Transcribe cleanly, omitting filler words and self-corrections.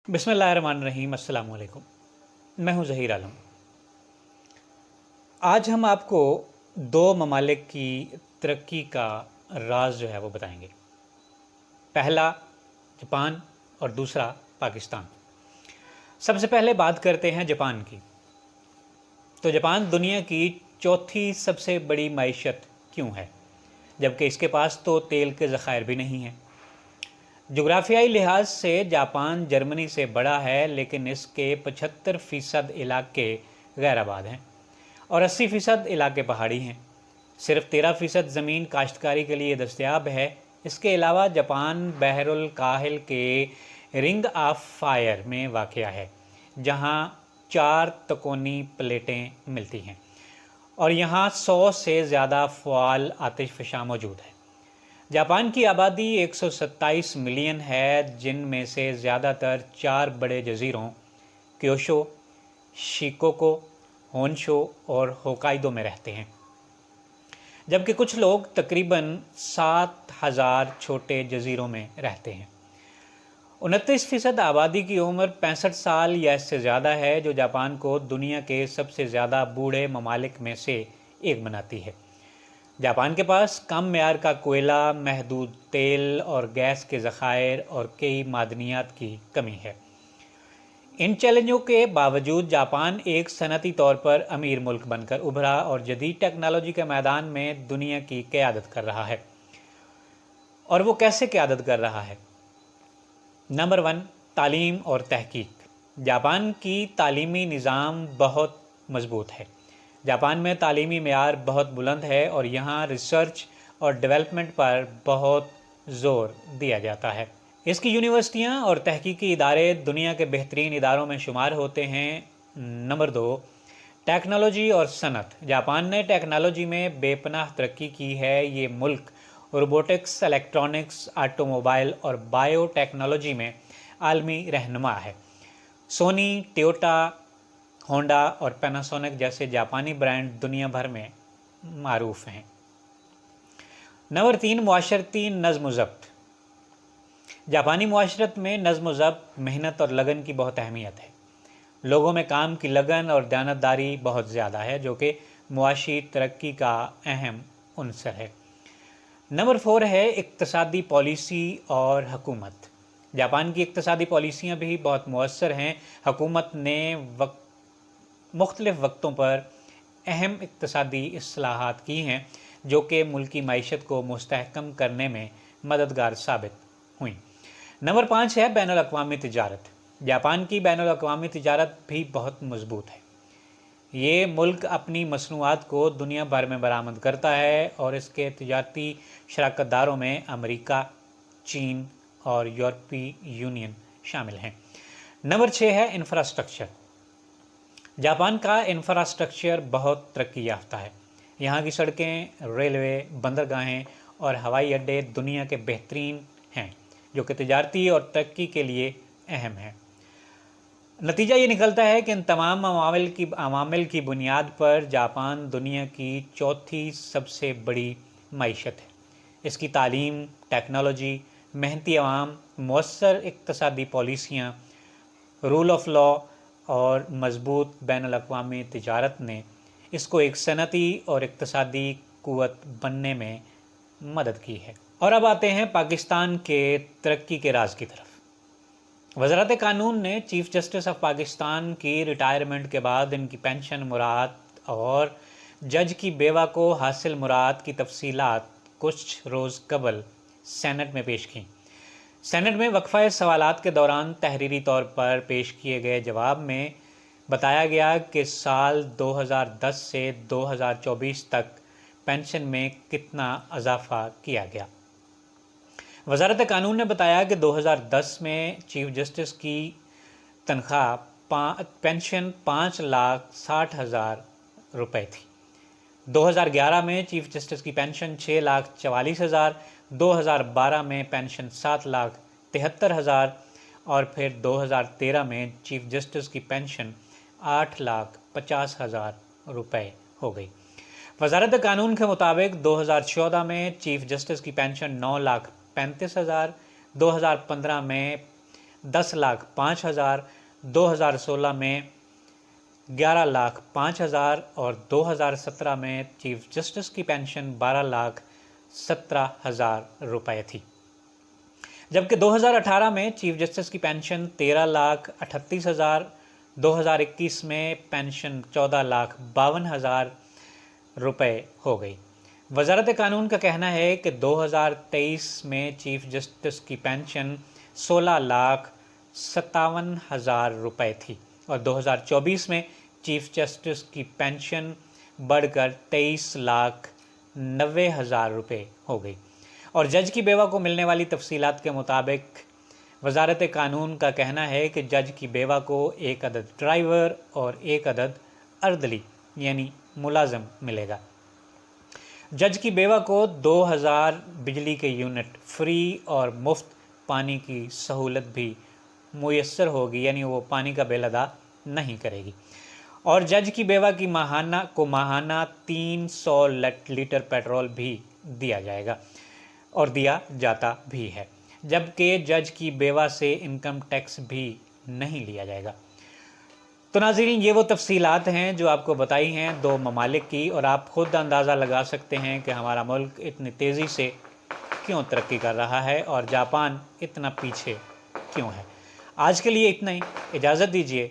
बिस्मिल्लाहिर्रहमानिर्रहीम। अस्सलाम वालेकुम। मैं हूं ज़हीर आलम। आज हम आपको दो ममालिक की तरक्की का राज जो है वो बताएंगे। पहला जापान और दूसरा पाकिस्तान। सबसे पहले बात करते हैं जापान की। तो जापान दुनिया की चौथी सबसे बड़ी मईशत क्यों है, जबकि इसके पास तो तेल के ज़खायर भी नहीं हैं। जोग्राफियाई लिहाज से जापान जर्मनी से बड़ा है, लेकिन इसके 75% इलाके गैर आबाद हैं और 80% इलाके पहाड़ी हैं। सिर्फ 13% ज़मीन काश्तकारी के लिए दस्तयाब है। इसके अलावा जापान बहरुल काहिल के रिंग ऑफ फायर में वाक़या है, जहां 4 तकोनी प्लेटें मिलती हैं और यहां 100 से ज़्यादा फ़आल आतिशफ़शा मौजूद है। जापान की आबादी 127 मिलियन है, जिनमें से ज़्यादातर 4 बड़े जज़ीरों क्योशो, शिकोको, होन्शो और होकाइडो में रहते हैं, जबकि कुछ लोग तकरीबन 7,000 छोटे जज़ीरों में रहते हैं। 29% आबादी की उम्र 65 साल या इससे ज़्यादा है, जो जापान को दुनिया के सबसे ज़्यादा बूढ़े ममालिक में से एक बनाती है। जापान के पास कम म्यार का कोयला, महदूद तेल और गैस के ज़खायर और कई मादनियात की कमी है। इन चैलेंजों के बावजूद जापान एक सनती तौर पर अमीर मुल्क बनकर उभरा और जदीद टेक्नोलॉजी के मैदान में दुनिया की क़यादत कर रहा है। और वो कैसे क़यादत कर रहा है? नंबर 1, तालीम और तहकीक। जापान की तालीमी निज़ाम बहुत मजबूत है। जापान में तालीमी मेयार बहुत बुलंद है और यहाँ रिसर्च और डेवलपमेंट पर बहुत ज़ोर दिया जाता है। इसकी यूनिवर्सिटियाँ और तहकीकी इदारे दुनिया के बेहतरीन इदारों में शुमार होते हैं। नंबर 2, टेक्नोलॉजी और सनत। जापान ने टेक्नोलॉजी में बेपनाह तरक्की की है। ये मुल्क रोबोटिक्स, इलेक्ट्रॉनिक्स, ऑटोमोबाइल और बायो टेक्नोलॉजी में आलमी रहनुमा है। सोनी, टोयोटा, होंडा और पैनासोनिक जैसे जापानी ब्रांड दुनिया भर में मारूफ हैं। नंबर 3, मुआशरती नज़्म व ज़ब्त। जापानी मुआशरत में नज़्म व ज़ब्त, मेहनत और लगन की बहुत अहमियत है। लोगों में काम की लगन और दयानतदारी बहुत ज़्यादा है, जो कि मुआशी तरक्की का अहम उनसर है। नंबर 4 है इक़्तिसादी पॉलिसी और हुकूमत। जापान की इक़्तिसादी पॉलिसियाँ भी बहुत मुअस्सर हैं। हुकूमत ने मुख्तलिफ़ वक्तों पर अहम इक़्तिसादी इस्लाहात की हैं, जो कि मुल्की मईशत को मुस्तहकम करने में मददगार साबित हुई। नंबर 5 है बैनुल-अक़वामी तिजारत। जापान की बैनुल-अक़वामी तिजारत भी बहुत मजबूत है। ये मुल्क अपनी मसनूआत को दुनिया भर में बरामद करता है और इसके तिजारती शराकतदारों में अमेरिका, चीन और यूरोपीय यूनियन शामिल हैं। नंबर 6 है इंफ्रास्ट्रक्चर। जापान का इंफ्रास्ट्रक्चर बहुत तरक्की याफ्ता है। यहाँ की सड़कें, रेलवे, बंदरगाहें और हवाई अड्डे दुनिया के बेहतरीन हैं, जो कि तिजारती और तरक्की के लिए अहम हैं। नतीजा ये निकलता है कि इन तमाम अवामिल की बुनियाद पर जापान दुनिया की चौथी सबसे बड़ी मईशत है। इसकी तालीम, टेक्नोलॉजी, मेहनती अवाम, मुअस्सर इक़्तिसादी पॉलिसियाँ, रूल ऑफ लॉ और मजबूत बैनुल-अक़वामी तिजारत ने इसको एक सनती और इक़्तिसादी क़ुव्वत बनने में मदद की है। और अब आते हैं पाकिस्तान के तरक्की के राज की तरफ। वज़ारत कानून ने चीफ़ जस्टिस ऑफ पाकिस्तान की रिटायरमेंट के बाद इनकी पेंशन मुराद और जज की बेवा को हासिल मुराद की तफसीलात कुछ रोज़ कबल सेनेट में पेश की। सेनेट में वक्फ़ा सवालात के दौरान तहरीरी तौर पर पेश किए गए जवाब में बताया गया कि साल 2010 से 2024 तक पेंशन में कितना इजाफ़ा किया गया। वज़ारत कानून ने बताया कि 2010 में चीफ़ जस्टिस की तनख्वाह पेंशन 5,60,000 रुपये थी। 2011 में चीफ़ जस्टिस की पेंशन 6,44,000, 2012 में पेंशन 7,73,000 और फिर 2013 में चीफ़ जस्टिस की पेंशन 8,50,000 रुपये हो गई। वज़ारत कानून के मुताबिक 2014 में चीफ़ जस्टिस की पेंशन 9,35,000, 2015 में 10,05,000, 2016 میں 11,05,000 اور 2017 میں چیف جسٹس کی پینشن 12,17,000 روپے تھی، جبکہ 2018 میں چیف جسٹس کی پینشن 13,38,000، 2021 میں پینشن 14,52,000 روپے ہو گئی۔ وزارت قانون کا کہنا ہے کہ 2023 میں چیف جسٹس کی پینشن 16,57,000 روپے تھی اور 2024 میں چیف جسٹس کی پینشن بڑھ کر 23,90,000 روپے ہو گئی۔ اور جج کی بیوہ کو ملنے والی تفصیلات کے مطابق وزارت قانون کا کہنا ہے کہ جج کی بیوہ کو 1 عدد ڈرائیور اور 1 عدد اردلی یعنی ملازم ملے گا۔ جج کی بیوہ کو 2,000 بجلی کے یونٹ فری اور مفت پانی کی سہولت بھی میسر ہوگی، یعنی وہ پانی کا بل ادا نہیں کرے گی۔ اور جج کی بیوہ کی ماہانہ 300 لیٹر پیٹرول بھی دیا جائے گا اور دیا جاتا بھی ہے، جبکہ جج کی بیوہ سے انکم ٹیکس بھی نہیں لیا جائے گا۔ تو ناظرین، یہ وہ تفصیلات ہیں جو آپ کو بتائی ہیں 2 ممالک کی، اور آپ خود اندازہ لگا سکتے ہیں کہ ہمارا ملک اتنی تیزی سے کیوں ترقی کر رہا ہے اور جاپان اتنا پیچھے کیوں ہے۔ آج کے لیے اتنا ہی، اجازت دیجیے۔